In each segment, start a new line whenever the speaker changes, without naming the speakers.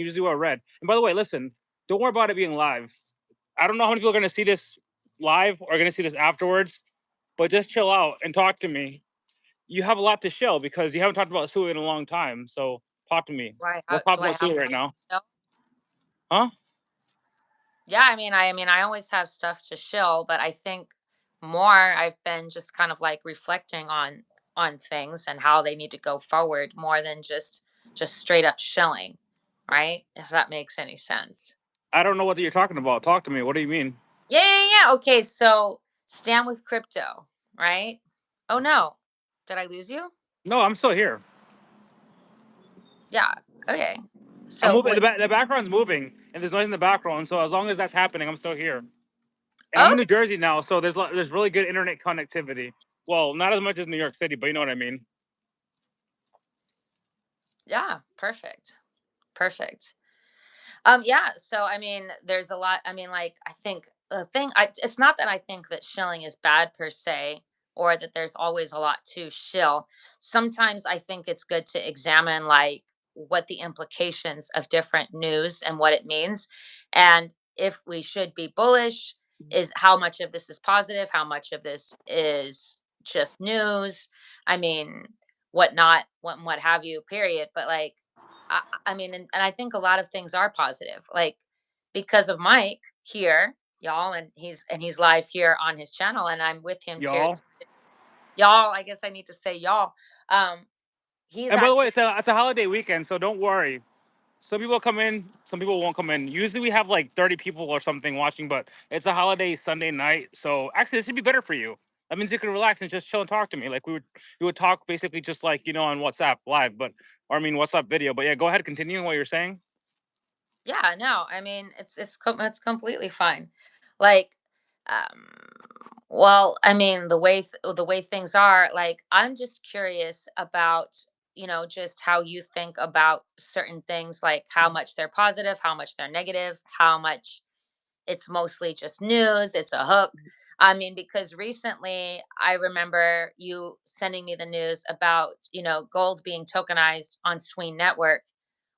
usually well read. And by the way, listen, don't worry about it being live. I don't know how many people are going to see this live or going to see this afterwards, but just chill out and talk to me. You have a lot to show because you haven't talked about Sui in a long time. So talk to me. Let's talk
Do I
about
have
Sui
a
right
lot
now.
to show?
Huh?
Yeah, I always have stuff to shill, but I think more I've been just kind of like reflecting on things and how they need to go forward more than just straight up shilling, right? If that makes any sense.
I don't know what you're talking about. Talk to me. What do you mean?
Yeah, yeah, yeah. Okay, so stand with crypto, right? Oh no. Did I lose you?
No, I'm still here.
Yeah. Okay.
I'm
So
moving.
what
The background's moving, and there's noise in the background. So as long as that's happening, I'm still here. And I'm
oh
in New Jersey now, so there's really good internet connectivity. Well, not as much as New York City, but you know what I mean.
yeah, perfect. Perfect. Yeah, so there's a lot. Like I think the thing I it's not that I think that shilling is bad per se or that there's always a lot to shill. Sometimes I think it's good to examine like what the implications of different news and what it means. And if we should be bullish, is how much of this is positive, how much of this is just news. I mean, what not, what have you, period. But like and I think a lot of things are positive, like because of Mike here, y'all, and he's live here on his channel, and I'm with him too.
Y'all.
Y'all, I guess I need to say y'all. Um, he's
And by the way,
actually
it's a holiday weekend, so don't worry. Some people come in, some people won't come in. Usually we have like 30 people or something watching, but it's a holiday Sunday night, so actually this should be better for you. That means you can relax and just chill and talk to me. Like we would talk basically just like on WhatsApp live, but or I mean WhatsApp video. But yeah, go ahead, continue what you're saying.
yeah, no, it's completely fine. Like, um, well, the way things are, like, I'm just curious about just how you think about certain things, like how much they're positive, how much they're negative, how much it's mostly just news, it's a hook. Because recently I remember you sending me the news about, gold being tokenized on Swing Network,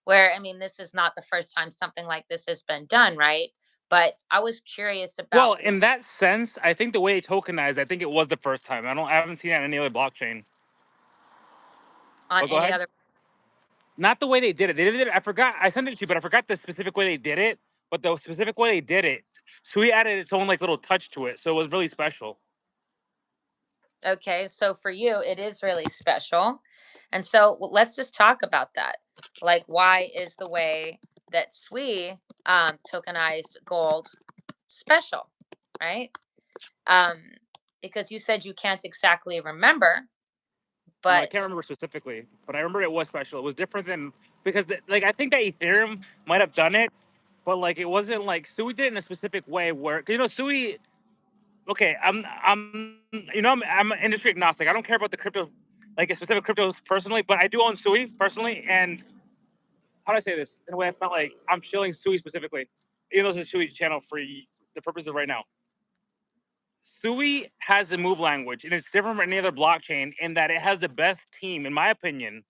where this is not the first time something like this has been done, right? But I was curious
Well,
about
in that sense, I think the way it tokenized, I think it was the first time. I haven't seen that on any other blockchain.
on
But go
any
ahead.
other.
Not the way they did it. They did it. I forgot. I sent it to you, but I forgot the specific way they did it. But the specific way they did it, Sui added its own like little touch to it, so it was really special.
Okay, so for you, it is really special. And so let's just talk about that. Like, why is the way that Sui tokenized gold special, right? Um, because you said you can't exactly remember,
No, I
but
can't remember specifically, but I remember it was special. It was different than because like I think that Ethereum might have done it, but like it wasn't like Sui did it in a specific way where 'cause, Sui. Okay, I'm industry agnostic. I don't care about the crypto, like a specific cryptos personally, but I do own Sui personally. And how do I say this in a way that's not like I'm shilling Sui specifically, even though it's a Sui channel for the purpose of right now. Sui has a move language, and it's different from any other blockchain in that it has the best team, in my opinion,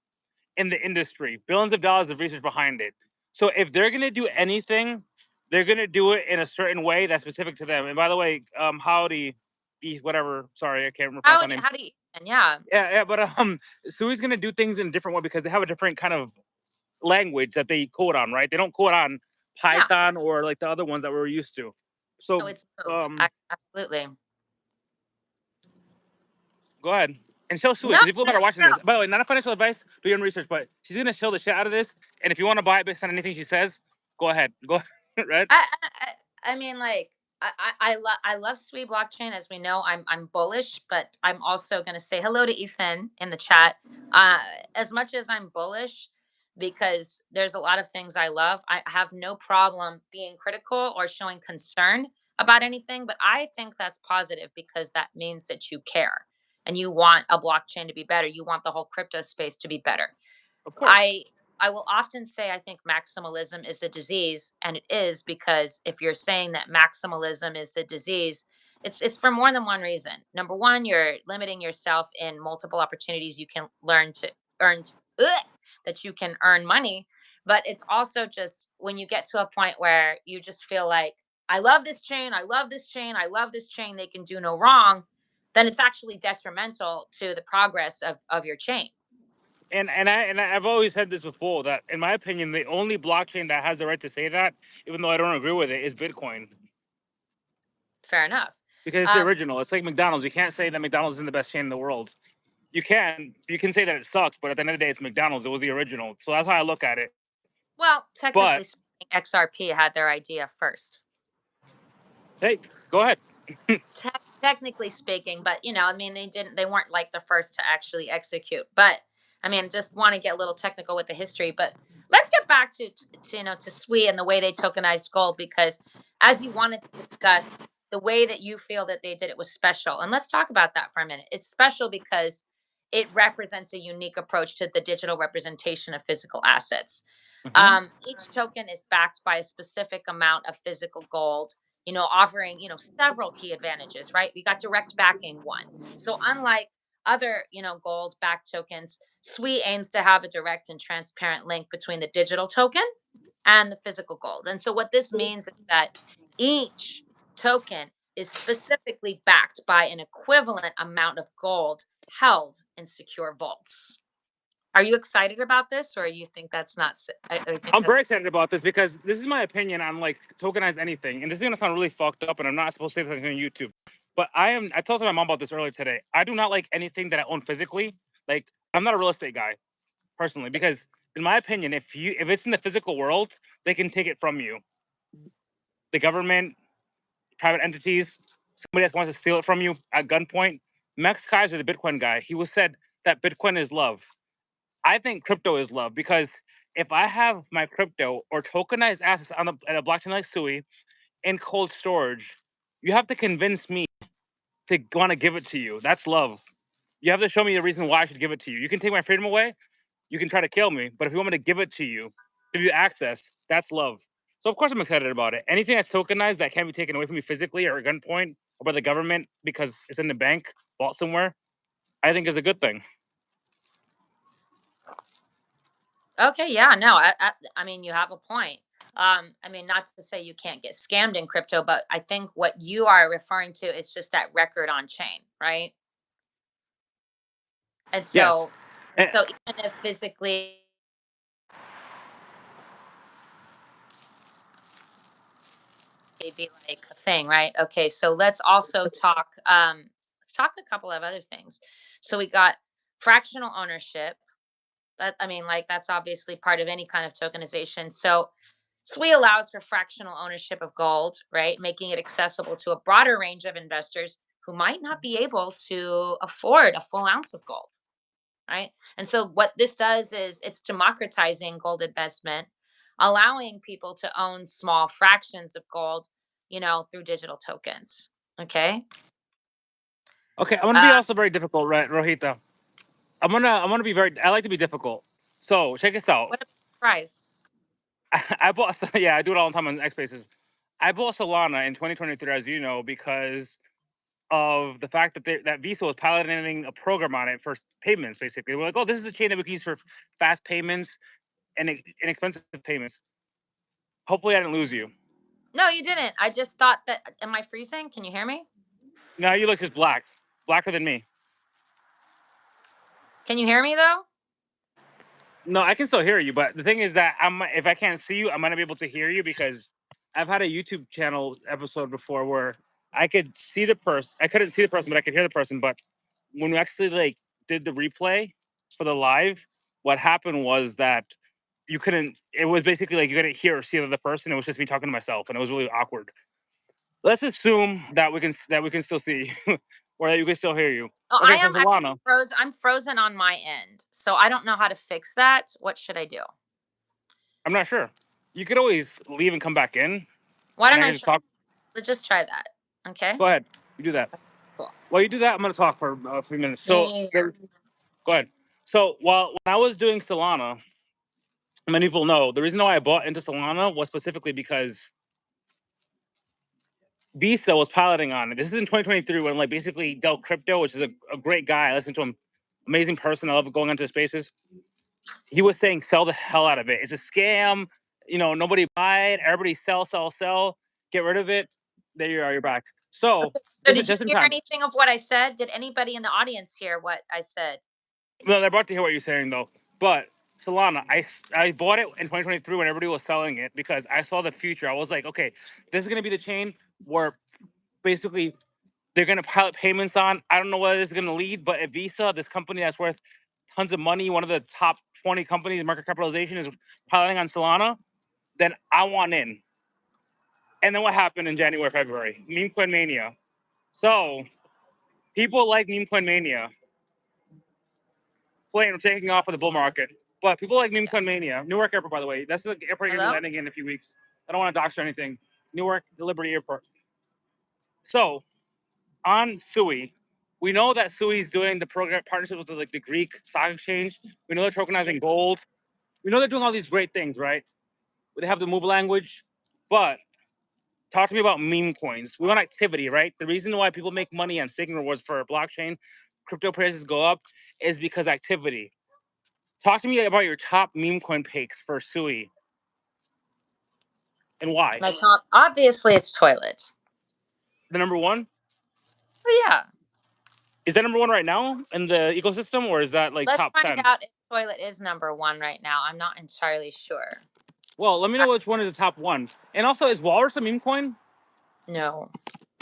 in the industry. Billions of dollars of research behind it. So if they're gonna do anything, they're gonna do it in a certain way that's specific to them. And by the way, howdy, whatever. Sorry, I can't remember pronounce that name.
how do you? And yeah,
Yeah, yeah, but Sui's gonna do things in a different way because they have a different kind of language that they code on, right? They don't code on
yeah,
Python or like the other ones that we're used to.
no,
So
it's both.
um,
Absolutely.
go ahead and show Sui
No,
because people
no,
that are watching
no.
this. By the way, not a financial advice. Do your own research, but she's gonna show the shit out of this. And if you want to buy it based on anything she says, go ahead. Go ahead, right?
Like I love Sweet Blockchain. As we know, I'm bullish, but I'm also going to say hello to Ethan in the chat. Uh, as much as I'm bullish, because there's a lot of things I love, I have no problem being critical or showing concern about anything. But I think that's positive because that means that you care and you want a blockchain to be better. You want the whole crypto space to be better.
Of course.
I I will often say I think maximalism is a disease, and it is because if you're saying that maximalism is a disease, it's for more than one reason. Number one, you're limiting yourself in multiple opportunities you can learn to earn ugh, that you can earn money, But it's also just when you get to a point where you just feel like, I love this chain, I love this chain, I love this chain, they can do no wrong, then it's actually detrimental to the progress of your chain.
I've always said this before that in my opinion the only blockchain that has the right to say that, even though I don't agree with it, is Bitcoin
Fair enough.
because it's the
Um,
original. It's like McDonald's. You can't say that McDonald's isn't the best chain in the world. You can say that it sucks, but at the end of the day, it's McDonald's. It was the original, so that's how I look at it.
well, technically
But
speaking, XRP had their idea first.
hey, go ahead.
Technically speaking, but I mean, they weren't like the first to actually execute. But I mean, just want to get a little technical with the history. But let's get back to to Sui and the way they tokenized gold, because as you wanted to discuss, the way that you feel that they did it was special, and let's talk about that for a minute. It's special because it represents a unique approach to the digital representation of physical assets.
Hmm.
Each token is backed by a specific amount of physical gold, offering, several key advantages, right? We got direct backing one. So unlike other, gold backed tokens, SWE aims to have a direct and transparent link between the digital token and the physical gold. And so what this means is that each token is specifically backed by an equivalent amount of gold held in secure vaults. Are you excited about this, or you think that's not? I think
I'm
that's
very excited about this because this is my opinion on like tokenized anything, and this is gonna sound really fucked up, and I'm not supposed to say this on YouTube, but I told my mom about this earlier today. I do not like anything that I own physically. Like I'm not a real estate guy personally because, in my opinion, if it's in the physical world, they can take it from you. The government, private entities, somebody else wants to steal it from you at gunpoint. Max Kaiser, the Bitcoin guy, he was said that Bitcoin is love. I think crypto is love because if I have my crypto or tokenized assets on at a blockchain like Sui in cold storage, you have to convince me to want to give it to you. That's love. You have to show me the reason why I should give it to you. You can take my freedom away, you can try to kill me, but if you want me to give it to you, give you access, that's love. So of course I'm excited about it. Anything that's tokenized that can't be taken away from me physically or at gunpoint or by the government because it's in the bank vault somewhere, I think is a good thing.
okay. Yeah, no, I mean, you have a point. I mean, not to say you can't get scammed in crypto, but I think what you are referring to is just that record on chain, right? And
Yes.
so, and
And,
so even if physically it'd be like a thing, right? Okay, so let's also talk. Let's talk a couple of other things. So we got fractional ownership. That, I mean, like, that's obviously part of any kind of tokenization. So SWE allows for fractional ownership of gold, right? Making it accessible to a broader range of investors who might not be able to afford a full ounce of gold, right? And so what this does is it's democratizing gold investment, allowing people to own small fractions of gold, through digital tokens. Okay.
okay, I'm gonna be
Uh,
also very difficult, right, Rojita? I'm gonna be very. I like to be difficult. So check this out.
what a prize.
I bought. Yeah, I do it all the time on X Spaces. I bought Solana in 2023, as you know, because of the fact that that Visa was piloting a program on it for payments. Basically, we're like, oh, this is a chain that we can use for fast payments and inexpensive payments. Hopefully, I didn't lose you.
No, you didn't. I just thought that. Am I freezing? Can you hear me?
Now you look just black, blacker than me.
Can you hear me though?
No, I can still hear you, but the thing is that if I can't see you, I might not be able to hear you because I've had a YouTube channel episode before where I could see the person. I couldn't see the person, but I could hear the person. But when we actually like did the replay for the live, what happened was that you couldn't. It was basically like you couldn't hear or see the other person. It was just me talking to myself, and it was really awkward. Let's assume that we can still see you, or that you can still hear you.
Oh, I
Okay, so
am actually
Solana,
frozen. I'm frozen on my end, so I don't know how to fix that. What should I do?
I'm not sure. You could always leave and come back in,
Why
and
don't
I
I
can just
try?
talk.
Let's just try that. Okay.
Go ahead. You do that.
Cool.
While you do that, I'm going to talk for a few minutes. So,
Yeah.
go ahead. So, when I was doing Solana, many people know the reason why I bought into Solana was specifically because Visa was piloting on it. This is in 2023 when, like, basically Del Crypto, which is a great guy. I listen to him, amazing person. I love going into spaces. he was saying sell the hell out of it. It's a scam. Nobody buy it. Everybody sell, sell, sell. Get rid of it. There you are. You're back. So
Okay, so
just
did you
just in
hear
time.
anything of what I said? Did anybody in the audience hear what I said?
No, they're about to hear what you're saying though. But Solana, I bought it in 2023 when everybody was selling it because I saw the future. I was like, okay, this is gonna be the chain where basically they're gonna pilot payments on. I don't know where this is gonna lead, but if Visa, this company that's worth tons of money, one of the top 20 companies market capitalization, is piloting on Solana, then I want in. And then what happened in January, February? Meme coin mania. So people like meme coin mania playing taking off of the bull market. But people like meme
Yeah.
coin mania. Newark Airport, by the way. That's the airport you're gonna be
Hello?
landing in a few weeks. I don't want to dox or anything. Newark Liberty Airport. So on Sui, we know that Sui is doing the program partnership with the Greek stock exchange. We know they're tokenizing gold. We know they're doing all these great things, right? They have the move language, but talk to me about meme coins. We want activity, right? The reason why people make money on staking rewards for blockchain, crypto prices go up, is because activity. Talk to me about your top meme coin picks for Sui and why.
My top, obviously, it's toilet.
The number one,
Oh, yeah.
is that number one right now in the ecosystem, or is that like
Let's
top
find
10?
out if toilet is number one right now. I'm not entirely sure.
Well, let me
Uh,
know which one is the top one. And also, is Walrus a meme coin?
no.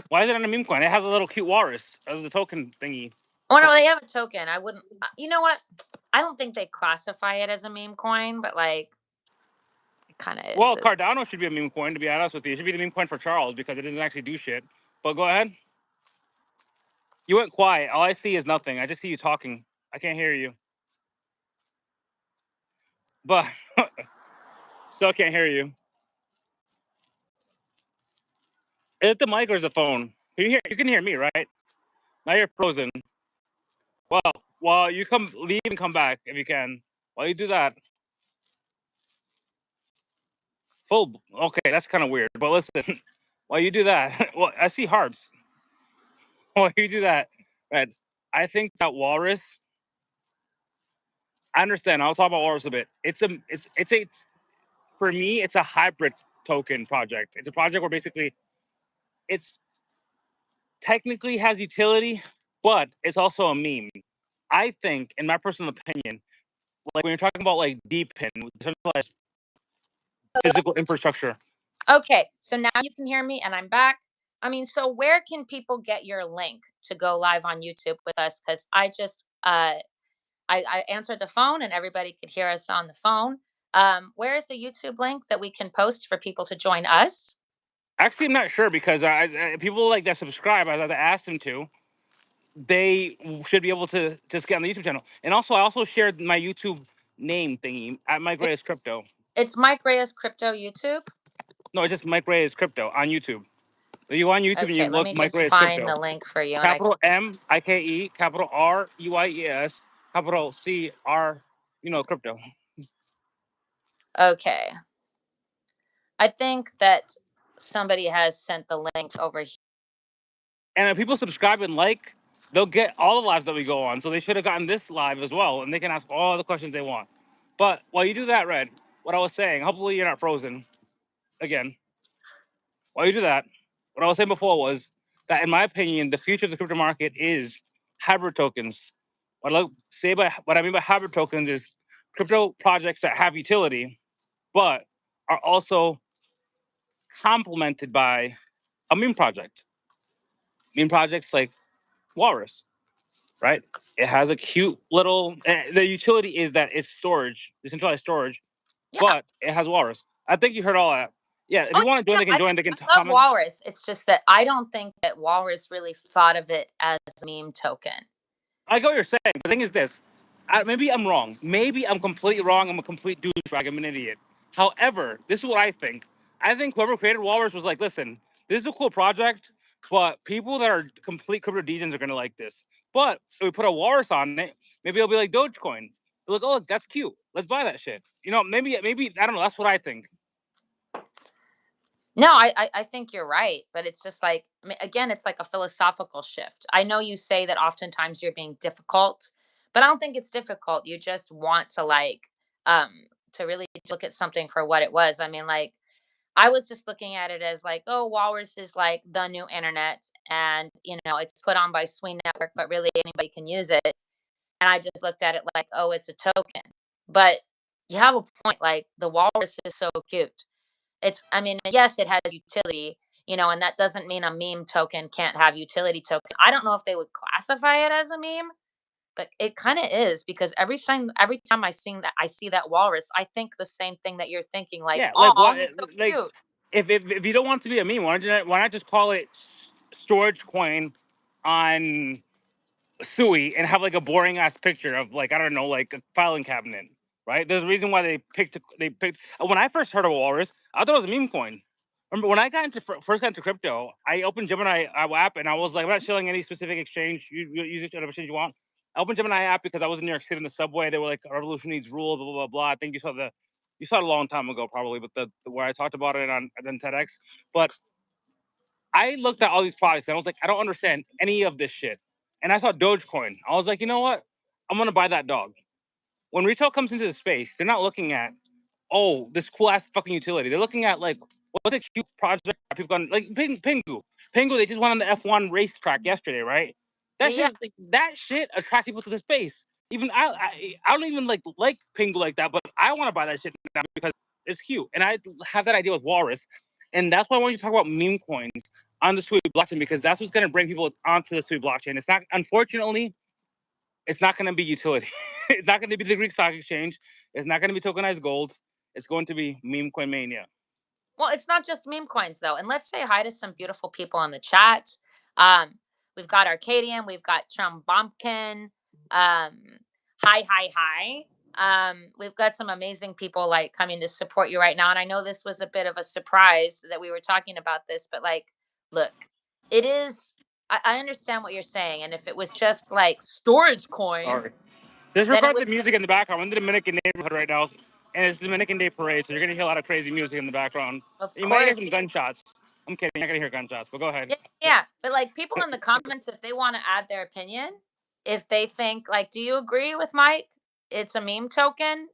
Why is it not a meme coin? It has a little cute walrus as the token thingy.
Oh, no, they have a token. I wouldn't, you know what? I don't think they classify it as a meme coin, but like, it kind of is.
Well, Cardano should be a meme coin, to be honest with you. It should be the meme coin for Charles because it doesn't actually do shit. But go ahead. You went quiet. All I see is nothing. I just see you talking. I can't hear you. But still can't hear you. Is it the mic or is the phone? Can you hear? You can hear me, right? Now you're frozen. Well, you come leave and come back if you can. While you do that, full. Okay, that's kind of weird. But listen, while you do that, well, I see hearts. While you do that, right? I think that walrus. I understand. I'll talk about walrus a bit. It's for me. It's a hybrid token project. It's a project where basically it's technically has utility, but it's also a meme. I think, in my personal opinion, like when you're talking about like DPIN, decentralized physical infrastructure.
Okay, so now you can hear me and I'm back. I mean, so where can people get your link to go live on YouTube with us? Because I answered the phone and everybody could hear us on the phone. Where is the YouTube link that we can post for people to join us?
Actually, I'm not sure because people like that subscribe, as I asked them to, they should be able to just get on the YouTube channel. And also, I also shared my YouTube name thingy at Mike
It,
Reyes Crypto.
it's Mike Reyes Crypto YouTube.
No, it's just Mike Reyes Crypto on YouTube. You go on YouTube and you
Okay, let
look
me
Mike
just
Reyes
find
Crypto.
the link for you. And I
Capital MIKE, capital RUIES, capital CR, crypto.
okay, I think that somebody has sent the link over here.
And if people subscribe and like, they'll get all the lives that we go on. So they should have gotten this live as well, and they can ask all the questions they want. But while you do that, Red, what I was saying, hopefully you're not frozen again. While you do that, what I was saying before was that, in my opinion, the future of the crypto market is hybrid tokens. What I mean by hybrid tokens is crypto projects that have utility, but are also complemented by a meme project. Meme projects like Walrus, right? It has a cute little. The utility is that it's storage, decentralized storage,
Yeah.
but it has Walrus. I think you heard all that. Yeah, if
Oh,
you want to join,
yeah,
they can
I,
join. They can
I love
comment.
Walrus. It's just that I don't think that Walrus really thought of it as a meme token.
I get what you're saying. The thing is this. Maybe I'm wrong. Maybe I'm completely wrong. I'm a complete douchebag. I'm an idiot. However, this is what I think. I think whoever created Walrus was like, listen, this is a cool project, but people that are complete crypto degens are gonna like this. But if we put a Walrus on it, maybe it'll be like Dogecoin. They're like, oh, look, that's cute. Let's buy that shit. Maybe I don't know. That's what I think.
No, I think you're right, but it's just like, I mean, again, it's like a philosophical shift. I know you say that oftentimes you're being difficult, But I don't think it's difficult. You just want to like um to really look at something for what it was. I mean, like I was just looking at it as like, oh, Walrus is like the new internet, and it's put on by Sui Network, but really anybody can use it. And I just looked at it like, oh, it's a token. But you have a point. Like the Walrus is so cute. I mean, yes, it has utility, and that doesn't mean a meme token can't have utility token. I don't know if they would classify it as a meme, but it kind of is because every time I see that walrus, I think the same thing that you're thinking, like,
Yeah, like
oh,
what?
he's so
Like
cute.
if you don't want it to be a meme, why not just call it storage coin on Sui and have like a boring ass picture of like I don't know like a filing cabinet, right? There's a reason why they picked. When I first heard of Walrus, I thought it was a meme coin. Remember when I first got into crypto, I opened Gemini app and I was like, I'm not shilling any specific exchange. You use whatever exchange you want. I opened Gemini app because I was in New York City in the subway. They were like, "Revolution needs rules," blah blah blah blah. I think you saw it a long time ago probably, but where I talked about it on TEDx. But I looked at all these products and I was like, I don't understand any of this shit. And I saw Dogecoin. I was like, you know what? I'm gonna buy that dog. When retail comes into the space, they're not looking at, oh, this cool ass fucking utility. They're looking at like, what's a cute project that people gone like Pingu. Pingu, they just went on the F1 racetrack yesterday, right?
Yeah, yeah.
That shit attracts people to the space. Even I don't even like Pingu like that, but I want to buy that shit now because it's cute. And I have that idea with Walrus. And that's why I want you to talk about meme coins on the Sui blockchain because that's what's going to bring people onto the Sui blockchain. It's not, unfortunately, it's not going to be utility. It's not going to be the Greek stock exchange. It's not going to be tokenized gold. It's going to be meme coin mania.
Well, it's not just meme coins though. And let's say hi to some beautiful people in the chat. Um, we've got Arcadian, we've got Trump Bumpkin. Hi, hi, hi. We've got some amazing people like coming to support you right now. And I know this was a bit of a surprise that we were talking about this, but like, look, it is. I understand what you're saying, and if it was just like storage coin,
Sorry.
then it
Disregard
would.
the music in the background. We're in the Dominican neighborhood right now, and it's the Dominican Day Parade, so you're going to hear a lot of crazy music in the background.
Of
You might hear
course.
some gunshots. I'm kidding. You're not going to hear gunshots, but go ahead.
Yeah, yeah. But like people in the comments, if they want to add their opinion, if they think like, do you agree with Mike? It's a meme token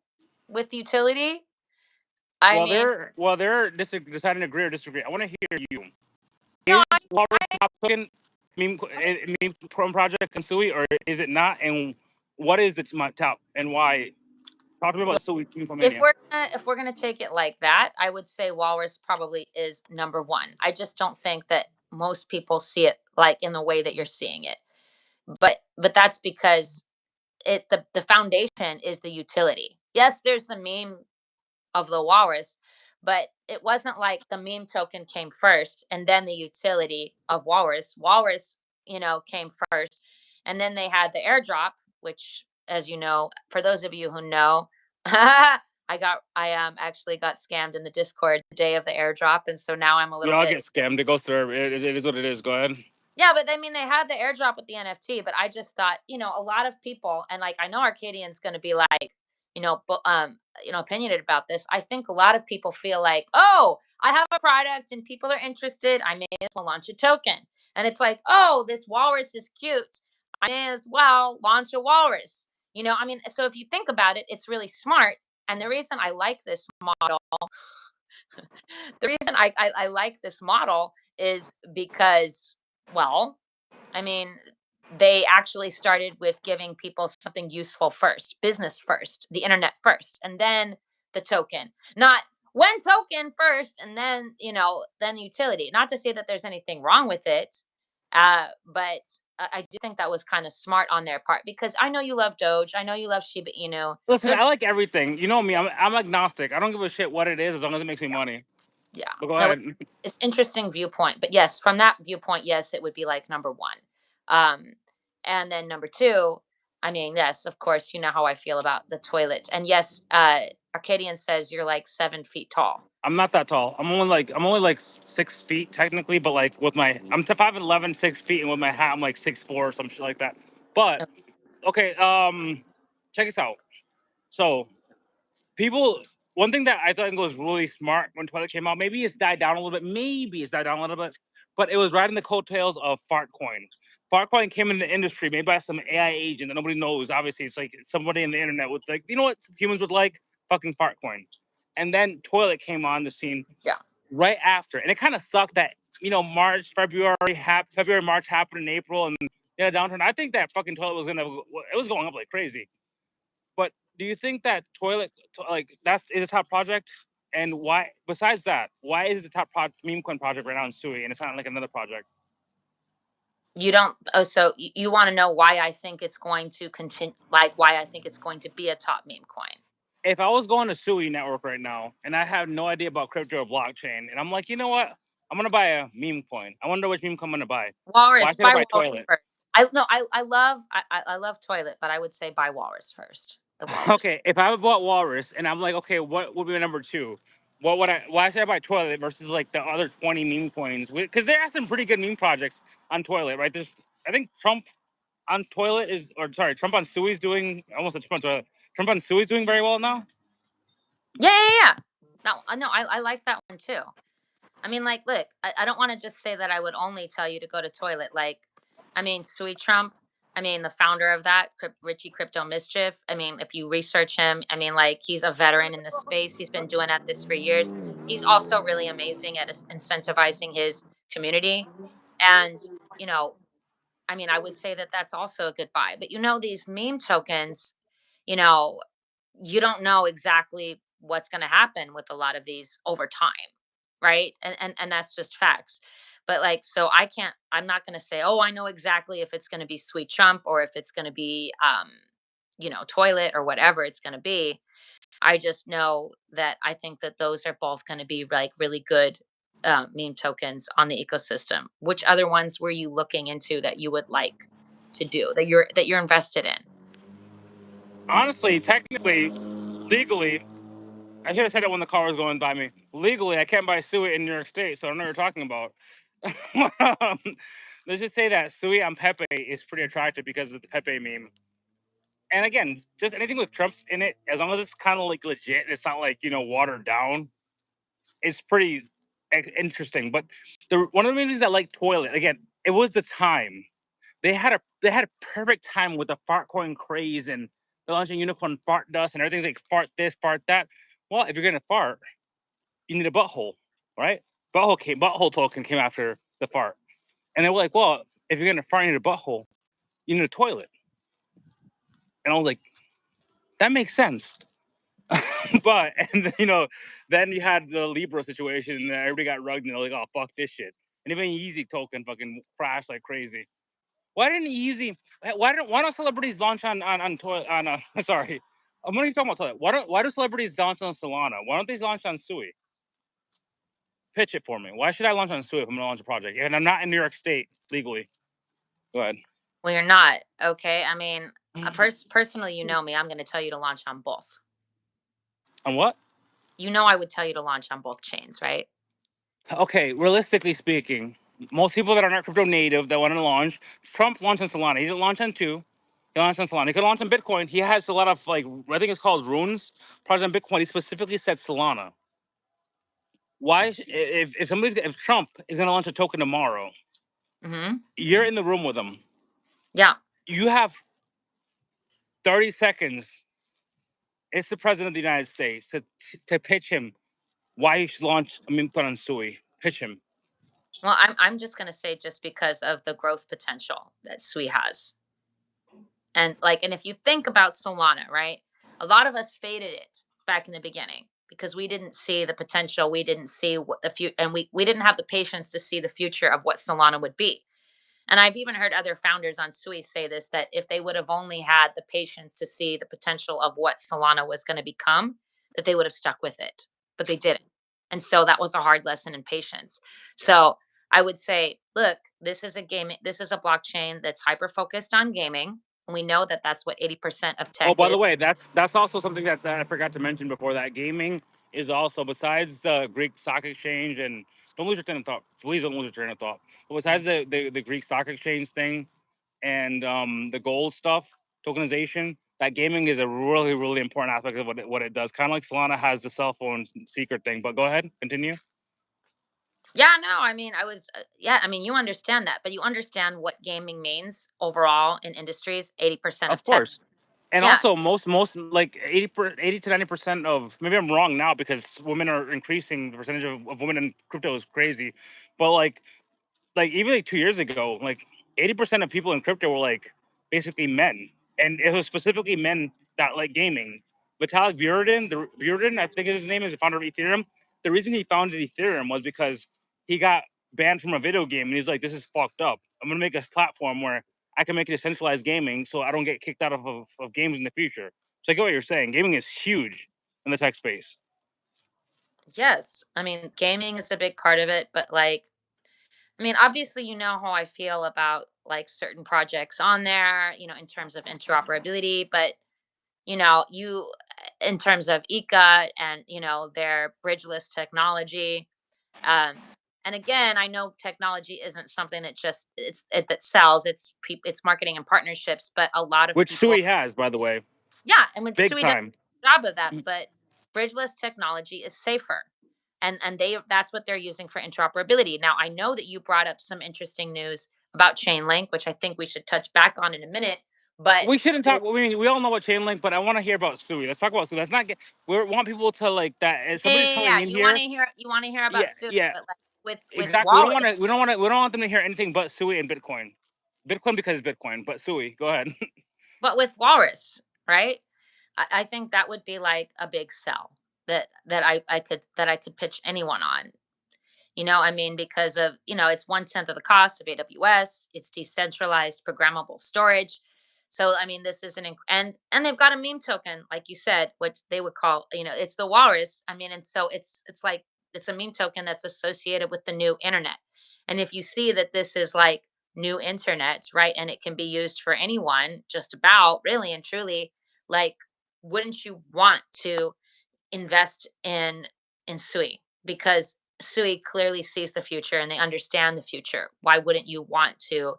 with utility. I mean,
They're deciding to agree or disagree. I want to hear you.
no,
Is Walrus top token meme project Kansui or is it not? And what is its top and why? Talk to me
look,
about Sui Meme
if
Mania.
we're gonna take it like that, I would say Walrus probably is number one. I just don't think that most people see it like in the way that you're seeing it. But that's because the foundation is the utility. Yes, there's the meme of the walrus, but it wasn't like the meme token came first and then the utility of walrus. Walrus, came first, and then they had the airdrop, which, as you know, for those of you who know, I actually got scammed in the Discord the day of the airdrop, and so now I'm a
We
little
all
bit.
get scammed. It goes through. It is what it is. Go ahead.
Yeah, but I mean, they had the airdrop with the NFT, but I just thought, a lot of people, and like I know Arcadian's going to be like, opinionated about this. I think a lot of people feel like, oh, I have a product and people are interested. I may as well launch a token, and it's like, oh, this walrus is cute. I may as well launch a walrus. I mean, so if you think about it, it's really smart. And the reason I like this model, the reason I like this model is because, well, I mean, they actually started with giving people something useful first, business first, the internet first, and then the token. Not one token first and then utility. Not to say that there's anything wrong with it, but I do think that was kind of smart on their part because I know you love Doge, I know you love Shiba Inu.
Listen,
So
I like everything. You know me. I'm agnostic. I don't give a shit what it is as long as it makes me
yeah,
money.
yeah.
But go
No,
ahead.
it's interesting viewpoint, but yes, from that viewpoint, yes, it would be like number one. Um, and then number two, I mean, yes, of course, you know how I feel about the toilet. And yes, Arcadian says you're like 7 feet tall.
I'm not that tall. I'm only like 6 feet technically, but like with my I'm 5'11", 6 feet, and with my hat I'm like 6'4" or some shit like that. But okay, check this out. So people. one thing that I thought was really smart when Toilet came out, maybe it's died down a little bit, maybe it's died down a little bit, but it was riding the coattails of Fartcoin. Fartcoin came in the industry made by some AI agent that nobody knows. Obviously, it's like somebody in the internet with like, you know what humans would like? Fucking Fartcoin. And then Toilet came on the scene
Yeah.
right after. And it kind of sucked that, March, February, March happened in April and downturn. I think that fucking Toilet was it was going up like crazy. But do you think that like that's is a top project? And why? Besides that, why is it the top meme coin project right now in Sui, and it's not like another project?
You don't. Oh, so you want to know why I think it's going to continue? Like why I think it's going to be a top meme coin?
If I was going to Sui network right now and I have no idea about crypto or blockchain, and I'm like, you know what? I'm gonna buy a meme coin. I wonder which meme coin I'm gonna buy. Why
Walrus,
should I
buy
buy
Walrus
Toilet?
first. I no, I love Toilet, but I would say buy Walrus first. The Walrus.
Okay, if I bought Walrus and I'm like, okay, what would be my number two? What would I? Why should I buy Toilet versus like the other 20 meme coins? Because there are some pretty good meme projects on Toilet, right? I think Trump on Toilet Trump on Sui is doing almost a Trump on Toilet. Trump on Sui is doing very well now.
Yeah, yeah, yeah. No, I like that one too. I mean, like, look, I don't want to just say that I would only tell you to go to Toilet. Like, I mean, Sweet Trump, I mean, the founder of that, Richie Crypto Mischief. I mean, if you research him, I mean, like, he's a veteran in the space. He's been doing at this for years. He's also really amazing at incentivizing his community. And, you know, I mean, I would say that that's also a good buy. But, these meme tokens, you know, you don't know exactly what's going to happen with a lot of these over time, right? And that's just facts. But like, so I'm not going to say, oh, I know exactly if it's going to be Sweet Trump or if it's going to be Toilet or whatever it's going to be. I just know that I think that those are both going to be like really good meme tokens on the ecosystem. Which other ones were you looking into that you would like to do, that you're invested in?
Honestly, technically, legally, I should have said it when the car was going by me. Legally, I can't buy Sui in New York State, so I don't know what you're talking about. Um, let's just say that Sui on Pepe is pretty attractive because of the Pepe meme. And again, just anything with Trump in it, as long as it's kind of like legit, it's not like watered down. It's pretty interesting. But one of the reasons I like Toilet again, it was the time they had a perfect time with the fart coin craze and the launching unicorn fart dust and everything's like fart this, fart that. Well, if you're gonna fart, you need a butthole, right? Butthole token came after the fart. And they were like, well, if you're gonna fart, you need a butthole, you need a toilet. And I was like, that makes sense. But then you had the Libra situation and everybody got rugged and they're like, oh fuck this shit. And even Yeezy token fucking crashed like crazy. Why didn't Yeezy? Why don't celebrities launch on toilet on sorry? I'm not even talking about toilet. Why do celebrities launch on Solana? Why don't they launch on Sui? Pitch it for me. Why should I launch on Sui if I'm gonna launch a project and I'm not in New York State legally? Go ahead.
Well, you're not. Okay. I mean, personally, me, I'm going to tell you to launch on both.
On what?
I would tell you to launch on both chains, right?
Okay, realistically speaking, most people that are not crypto native that want to launch, Trump launched on Solana. He didn't launch on two. He launched on Solana. He could launch on Bitcoin. He has a lot of like I think it's called runes project on Bitcoin. He specifically said Solana. Why if Trump is gonna launch a token tomorrow,
Mm-hmm.
you're in the room with him.
Yeah.
You have 30 seconds. It's the president of the United States to pitch him why he should launch a meme coin on Sui. Pitch him.
Well, I'm just going to say just because of the growth potential that Sui has. And if you think about Solana, right? A lot of us faded it back in the beginning because we didn't see the potential. We didn't see what the future, and we didn't have the patience to see the future of what Solana would be. And I've even heard other founders on Sui say this, that if they would have only had the patience to see the potential of what Solana was going to become, that they would have stuck with it, but they didn't. And so that was a hard lesson in patience. So I would say, look, this is a blockchain that's hyper focused on gaming. And we know that that's what 80% of
Oh,
tech
by
is.
the way, that's also something that I forgot to mention before. That gaming is also besides the Greek Stock Exchange and don't lose your train of thought. Please don't lose your train of thought. But besides the Greek Stock Exchange thing and the gold stuff tokenization, that gaming is a really, really important aspect of what it does. Kind of like Solana has the cell phone secret thing. But go ahead, continue.
Yeah, no, I mean, yeah, I mean, you understand that, but you understand what gaming means overall in industries. 80% of
Of
tech.
course. And
Yeah.
also, most like 80 to 90% of, maybe I'm wrong now because women are increasing, the percentage of women in crypto is crazy, but like even like 2 years ago, like 80% of people in crypto were like basically men, and it was specifically men that like gaming. Vitalik Buterin, I think his name is the founder of Ethereum. The reason he founded Ethereum was because he got banned from a video game, and he's like, "This is fucked up. I'm gonna make a platform where I can make it decentralized gaming, so I don't get kicked out of games in the future." So I get what you're saying. Gaming is huge in the tech space.
Yes. I mean, gaming is a big part of it, but like, I mean, obviously, you know how I feel about like certain projects on there, in terms of interoperability, but in terms of ICA and, their bridgeless technology. Um, and again, I know technology isn't something that just that sells. It's marketing and partnerships, but a lot of
Which
people,
Sui has, by the way,
yeah, and when
big
Sui does
time.
a job of that, but bridgeless technology is safer. And that's what they're using for interoperability. Now, I know that you brought up some interesting news about Chainlink, which I think we should touch back on in a minute. But
We shouldn't
with
talk. I mean, we all know about Chainlink, but I want to hear about Sui. Let's talk about Sui. Let's not get. We want people to like that. If
yeah,
somebody's
yeah,
coming
yeah,
in here,
you want to hear about
yeah,
Sui,
yeah,
but like with
exactly. We don't want to. We
Walrus.
don't want to. We don't want them to hear anything but Sui and Bitcoin. Bitcoin because it's Bitcoin, but Sui. Go ahead.
But with Walrus, right? I think that would be like a big sell that I could pitch anyone on. I mean, because of, it's 1/10 of the cost of AWS. It's decentralized programmable storage. So I mean, this is and they've got a meme token, like you said, which they would call, it's the walrus. I mean, and so it's like it's a meme token that's associated with the new internet. And if you see that this is like new internet, right, and it can be used for anyone, just about really and truly, like, wouldn't you want to invest in Sui? Because Sui clearly sees the future and they understand the future. Why wouldn't you want to,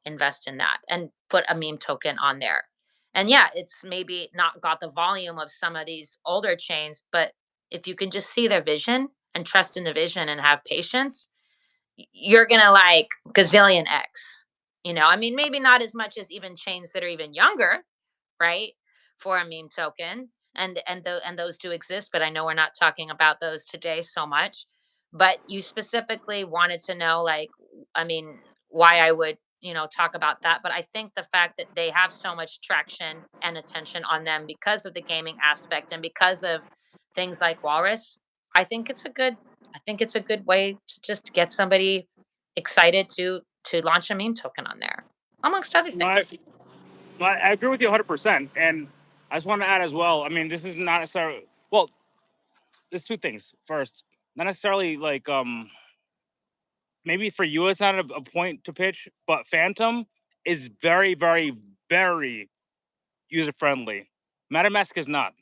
invest in that and put a meme token on there? And yeah, it's maybe not got the volume of some of these older chains, but if you can just see their vision and trust in the vision and have patience, you're gonna like gazillion X. I mean, maybe not as much as even chains that are even younger, right? For a meme token, and those do exist, but I know we're not talking about those today so much. But you specifically wanted to know, like, I mean, why I would, talk about that. But I think the fact that they have so much traction and attention on them because of the gaming aspect and because of things like Walrus, I think it's a good, I think it's a good way to just get somebody excited to launch a meme token on there, amongst other
No, I,
things.
no, I agree with you 100%. And I just want to add as well. I mean, this is not necessarily. Well, there's two things. First, not necessarily like maybe for you it's not a point to pitch, but Phantom is very, very, very user friendly. MetaMask is not.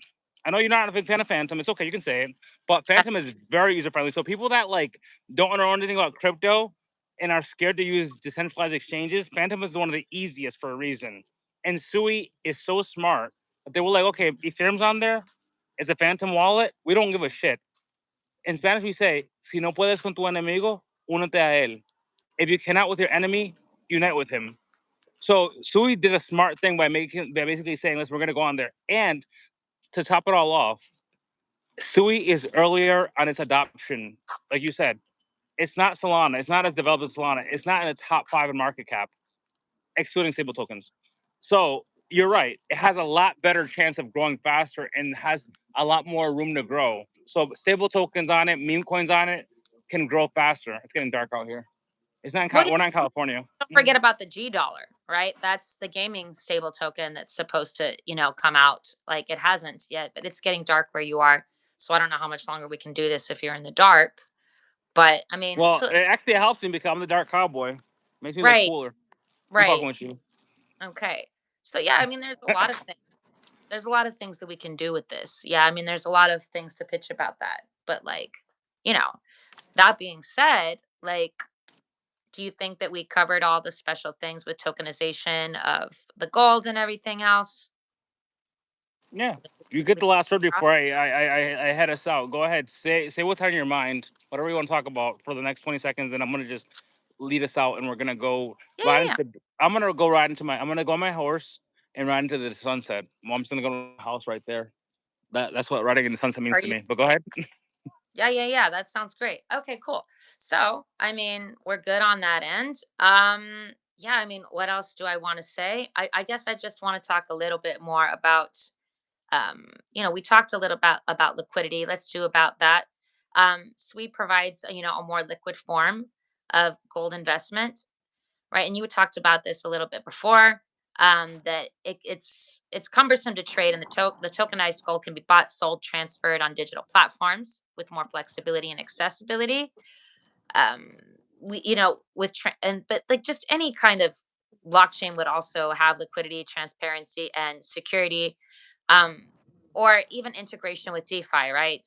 I know you're not a big fan of Phantom. It's okay, you can say it. But Phantom is very user friendly. So people that like don't know anything about crypto and are scared to use decentralized exchanges, Phantom is one of the easiest for a reason. And Sui is so smart that they were like, okay, Ethereum's on there. It's a Phantom wallet. We don't give a shit. In Spanish, we say, si no puedes con tu enemigo, únete a él. If you cannot with your enemy, unite with him. So Sui did a smart thing by basically saying, "Listen, we're going to go on there." And to top it all off, Sui is earlier on its adoption. Like you said, it's not Solana. It's not as developed as Solana. It's not in the top five in market cap, excluding stable tokens. So you're right. It has a lot better chance of growing faster and has a lot more room to grow. So stable tokens on it, meme coins on it, can grow faster. It's getting dark out here. It's not.
Well,
We're not in California.
don't forget about the G dollar, right? That's the gaming stable token that's supposed to, come out. Like, it hasn't yet, but it's getting dark where you are. So I don't know how much longer we can do this if you're in the dark. But I mean,
Well,
so
it actually helps me become the dark cowboy. Makes me look
right,
cooler. I'm fucking
right.
with you.
Okay. So yeah, I mean, there's a lot of things. There's a lot of things that we can do with this. Yeah, I mean, there's a lot of things to pitch about that. But like, you know, that being said, like, do you think that we covered all the special things with tokenization of the gold and everything else?
Yeah. You get
We
the last word
talk.
before I head us out. Go ahead. Say what's on your mind. Whatever you want to talk about for the next 20 seconds, and I'm gonna just lead us out, and we're gonna go
Yeah,
ride
yeah, yeah.
into. I'm gonna go ride into my. I'm gonna go on my horse and ride into the sunset. Well, I'm just gonna go to the house right there. That's what riding in the sunset
Are
means to
you?
me. But go ahead.
Yeah, yeah, yeah. That sounds great. Okay, cool. So, I mean, we're good on that end. Yeah, I mean, what else do I want to say? I guess I just want to talk a little bit more about we talked a little about liquidity. Let's do about that. SWE provides, a more liquid form of gold investment, right? And you talked about this a little bit before. That it's cumbersome to trade, and the tokenized gold can be bought, sold, transferred on digital platforms with more flexibility and accessibility. um we with and but like just any kind of blockchain would also have liquidity, transparency, and security, um or even integration with DeFi, right?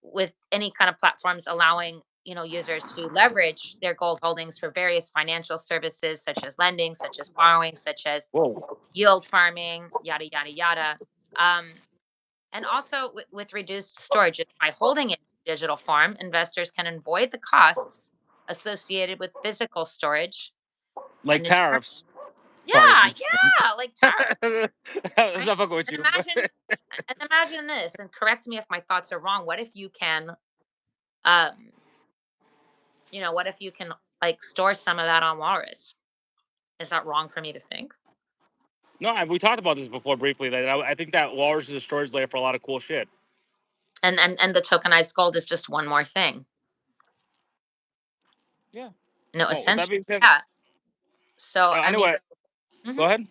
With any kind of platforms allowing users to leverage their gold holdings for various financial services, such as lending, such as borrowing, such as
Whoa.
yield farming, yada yada yada. Um and also with reduced storage, just by holding it in digital form, investors can avoid the costs associated with physical storage.
Like
And in turn,
tariffs.
yeah,
Sorry.
yeah, like tariffs,
I'm
right?
not fucking with
And
you. But
imagine this, and correct me if my thoughts are wrong. What if you can, um, what if you can like store some of that on Walrus? Is that wrong for me to think?
no, we talked about this before briefly. That I think that Walrus is a storage layer for a lot of cool shit.
And the tokenized gold is just one more thing.
Yeah. Well, with that
Essentially,
being said,
yeah. So I mean,
anyway,
mhm.
go ahead.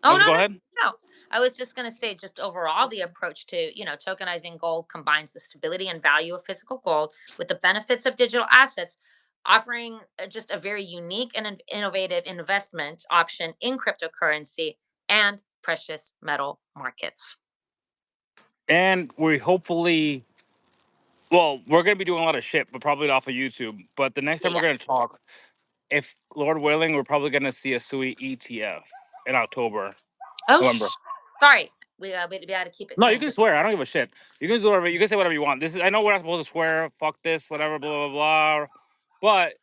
Oh, no,
Go
no,
ahead.
no. I was just going to say, just overall, the approach to, tokenizing gold combines the stability and value of physical gold with the benefits of digital assets, offering just a very unique and innovative investment option in cryptocurrency and precious metal markets.
And we hopefully, well, we're gonna be doing a lot of shit, but probably off of YouTube. But the next
Yeah,
time we're
yeah.
gonna talk, if Lord willing, we're probably gonna see a Sui ETF in October,
Oh,
November.
sorry. We got to keep it
No, you
clean.
can swear. I don't give a shit. You can do whatever. You can say whatever you want. This is. I know we're not supposed to swear. Fuck this. Whatever. Blah blah blah. But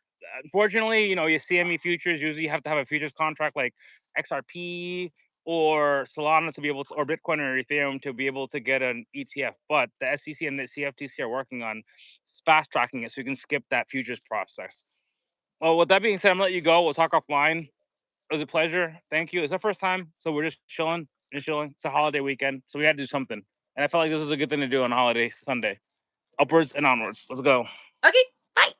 unfortunately, you CME futures usually have to have a futures contract like XRP or Solana to be able to, or Bitcoin or Ethereum to be able to get an ETF. But the SEC and the CFTC are working on fast tracking it so you can skip that futures process. Well, with that being said, I'm gonna let you go. We'll talk offline. It was a pleasure. Thank you. It's our first time, so we're just chilling, just chilling. It's a holiday weekend, so we had to do something. And I felt like this was a good thing to do on a holiday Sunday. Upwards and onwards. Let's go.
Okay, bye.